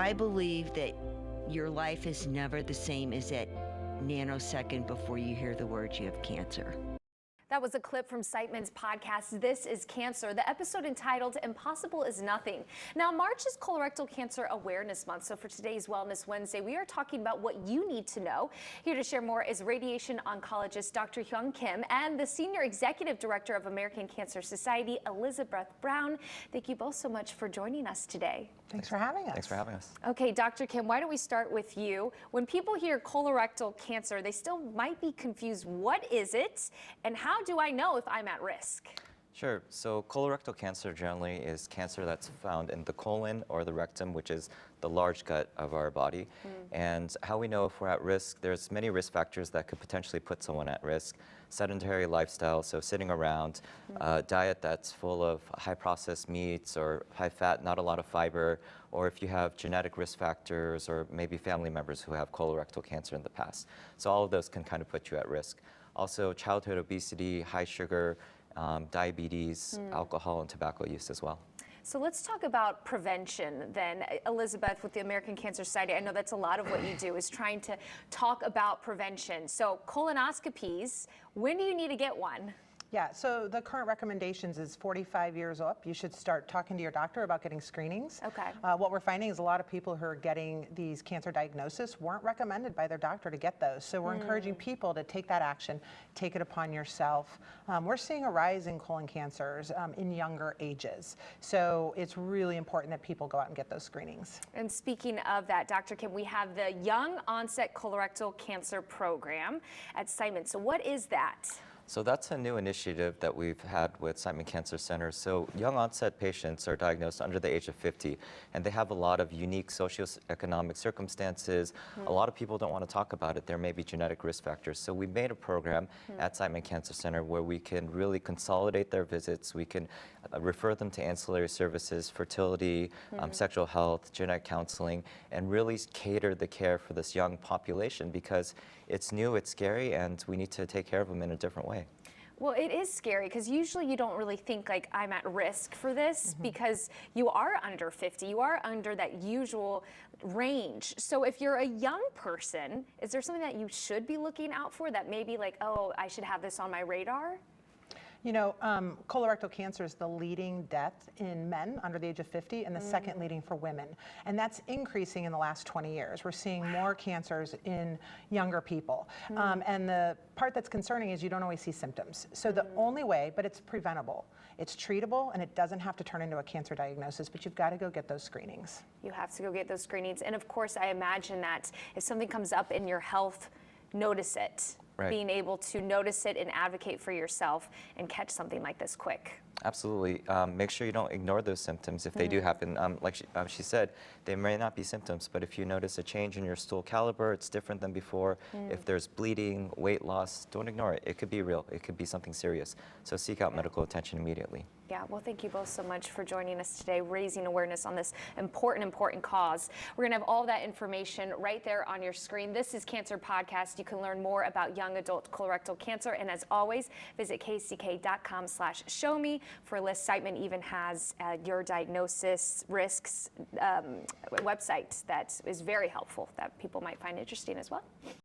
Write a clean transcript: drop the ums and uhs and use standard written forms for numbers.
I believe that your life is never the same as that nanosecond before you hear the words you have cancer. That was a clip from Siteman's podcast, This is Cancer, the episode entitled Impossible is Nothing. Now, March is Colorectal Cancer Awareness Month, so for today's Wellness Wednesday, we are talking about what you need to know. Here to share more is radiation oncologist Dr. Hyung Kim and the Senior Executive Director of American Cancer Society, Elizabeth Brown. Thank you both so much for joining us today. Thanks for having us. Thanks for having us. Okay, Dr. Kim, why don't we start with you? When people hear colorectal cancer, they still might be confused. What is it, and how do I know if I'm at risk? Sure. So colorectal cancer generally is cancer that's found in the colon or the rectum, which is the large gut of our body. And how we know if we're at risk, there's many risk factors that could potentially put someone at risk. Sedentary lifestyle, so sitting around, diet that's full of high processed meats or high fat, not a lot of fiber, or if you have genetic risk factors or maybe family members who have colorectal cancer in the past. So all of those can kind of put you at risk. Also, childhood obesity, high sugar, diabetes, alcohol, and tobacco use as well. So let's talk about prevention then. Elizabeth, with the American Cancer Society, I know that's a lot of what you do, is trying to talk about prevention. So colonoscopies, when do you need to get one? Yeah, so the current recommendations is 45 years up. You should start talking to your doctor about getting screenings. Okay. What we're finding is a lot of people who are getting these cancer diagnoses weren't recommended by their doctor to get those. So we're encouraging people to take that action, take it upon yourself. We're seeing a rise in colon cancers in younger ages. So it's really important that people go out and get those screenings. And speaking of that, Dr. Kim, we have the Young Onset Colorectal Cancer Program at Siteman. So what is that? So that's a new initiative that we've had with Siteman Cancer Center. So young onset patients are diagnosed under the age of 50, and they have a lot of unique socioeconomic circumstances. A lot of people don't want to talk about it. There may be genetic risk factors. So we made a program at Siteman Cancer Center where we can really consolidate their visits. We can refer them to ancillary services, fertility, sexual health, genetic counseling, and really cater the care for this young population because it's new, it's scary, and we need to take care of them in a different way. Well, it is scary because usually you don't really think like I'm at risk for this because you are under 50, you are under that usual range. So if you're a young person, is there something that you should be looking out for that maybe like, oh, I should have this on my radar? You know, colorectal cancer is the leading death in men under the age of 50 and the second leading for women. And that's increasing in the last 20 years. We're seeing more cancers in younger people. And the part that's concerning is you don't always see symptoms. So the only way, but it's preventable, it's treatable, and it doesn't have to turn into a cancer diagnosis, but you've got to go get those screenings. You have to go get those screenings. And of course, I imagine that if something comes up in your health, notice it. Right. Being able to notice it and advocate for yourself and catch something like this quick. Absolutely. Make sure you don't ignore those symptoms if they do happen. Like she said, they may not be symptoms, but if you notice a change in your stool caliber, it's different than before. If there's bleeding, weight loss, don't ignore it. It could be real. It could be something serious. So seek out medical attention immediately. Yeah, well, thank you both so much for joining us today, raising awareness on this important cause. We're going to have all that information right there on your screen. This is Cancer Podcast. You can learn more about young adult colorectal cancer. And as always, visit kck.com/showme for a list. Siteman even has your diagnosis risks website that is very helpful that people might find interesting as well.